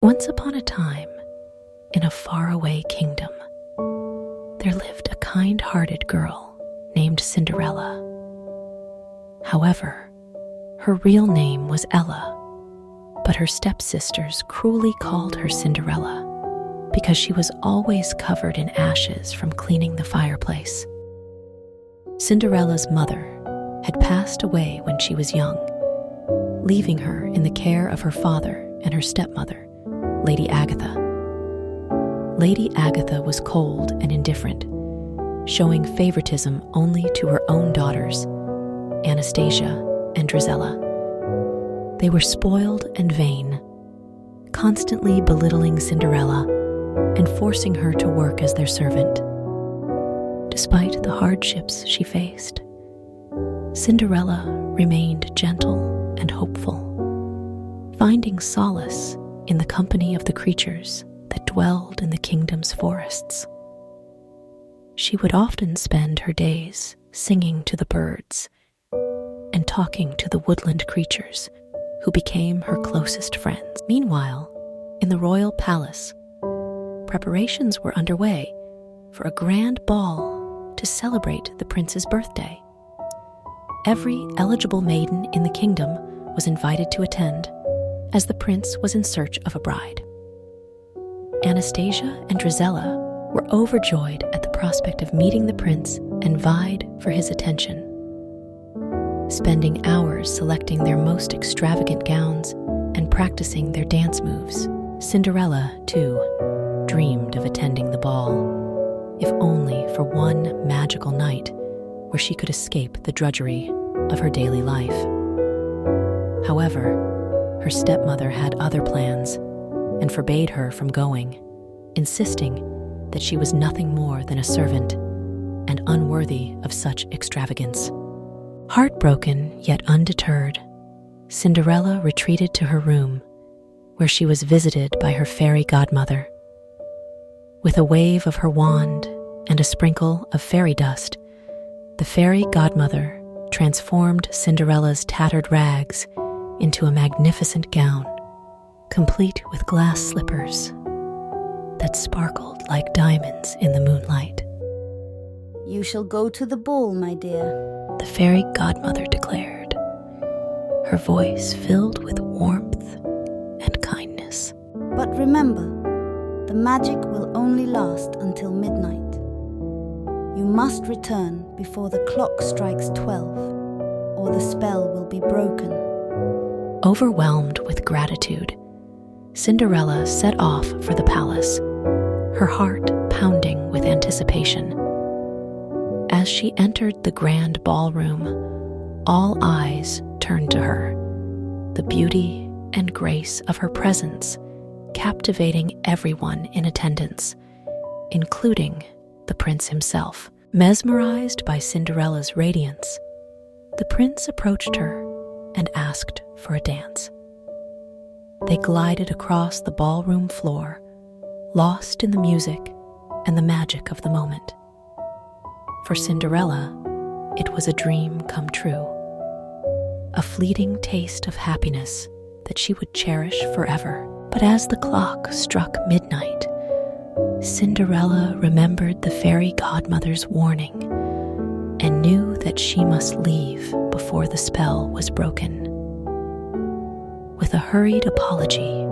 Once upon a time, in a faraway kingdom, there lived a kind-hearted girl named Cinderella. However, her real name was Ella, but her stepsisters cruelly called her Cinderella because she was always covered in ashes from cleaning the fireplace. Cinderella's mother had passed away when she was young, leaving her in the care of her father and her stepmother, Lady Agatha. Lady Agatha was cold and indifferent, showing favoritism only to her own daughters, Anastasia and Drizella. They were spoiled and vain, constantly belittling Cinderella and forcing her to work as their servant. Despite the hardships she faced, Cinderella remained gentle and hopeful, finding solace in the company of the creatures that dwelled in the kingdom's forests. She would often spend her days singing to the birds and talking to the woodland creatures who became her closest friends. Meanwhile, in the royal palace, preparations were underway for a grand ball to celebrate the prince's birthday. Every eligible maiden in the kingdom was invited to attend, as the prince was in search of a bride. Anastasia and Drizella were overjoyed at the prospect of meeting the prince and vied for his attention. Spending hours selecting their most extravagant gowns and practicing their dance moves, Cinderella, too, dreamed of attending the ball, if only for one magical night where she could escape the drudgery of her daily life. However, her stepmother had other plans and forbade her from going, insisting that she was nothing more than a servant and unworthy of such extravagance. Heartbroken yet undeterred, Cinderella retreated to her room, where she was visited by her fairy godmother. With a wave of her wand and a sprinkle of fairy dust, the fairy godmother transformed Cinderella's tattered rags into a magnificent gown, complete with glass slippers that sparkled like diamonds in the moonlight. "You shall go to the ball, my dear," the fairy godmother declared, her voice filled with warmth and kindness. "But remember, the magic will only last until midnight. You must return before the clock strikes 12, or the spell will be broken." Overwhelmed with gratitude, Cinderella set off for the palace, her heart pounding with anticipation. As she entered the grand ballroom, all eyes turned to her, the beauty and grace of her presence captivating everyone in attendance, including the prince himself. Mesmerized by Cinderella's radiance, the prince approached her and asked for a dance. They glided across the ballroom floor, lost in the music and the magic of the moment. For Cinderella, it was a dream come true, a fleeting taste of happiness that she would cherish forever. But as the clock struck midnight, Cinderella remembered the fairy godmother's warning and knew that she must leave before the spell was broken. With a hurried apology,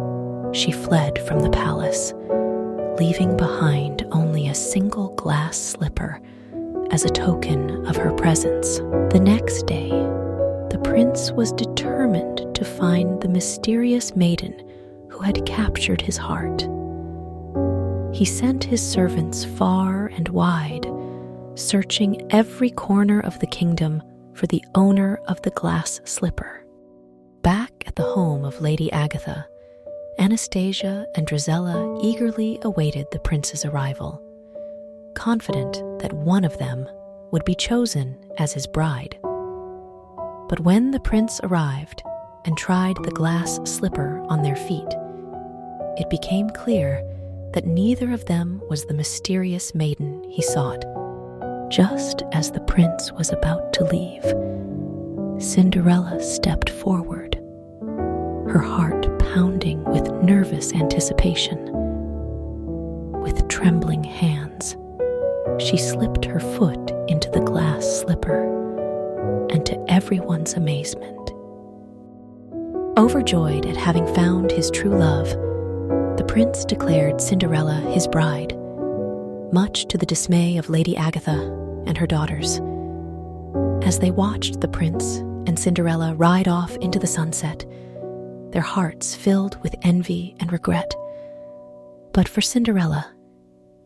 she fled from the palace, leaving behind only a single glass slipper as a token of her presence. The next day, the prince was determined to find the mysterious maiden who had captured his heart. He sent his servants far and wide, searching every corner of the kingdom for the owner of the glass slipper. Back at the home of Lady Agatha, Anastasia and Drizella eagerly awaited the prince's arrival, confident that one of them would be chosen as his bride. But when the prince arrived and tried the glass slipper on their feet, it became clear that neither of them was the mysterious maiden he sought. Just as the prince was about to leave, Cinderella stepped forward, her heart pounding with nervous anticipation. With trembling hands, she slipped her foot into the glass slipper, and to everyone's amazement, overjoyed at having found his true love, the prince declared Cinderella his bride, much to the dismay of Lady Agatha and her daughters. As they watched the prince and Cinderella ride off into the sunset, their hearts filled with envy and regret. But for Cinderella,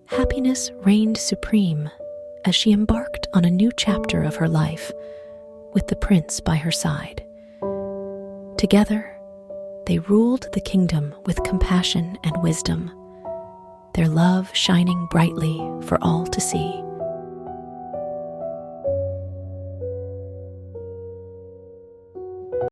happiness reigned supreme as she embarked on a new chapter of her life with the prince by her side. Together, they ruled the kingdom with compassion and wisdom, their love shining brightly for all to see.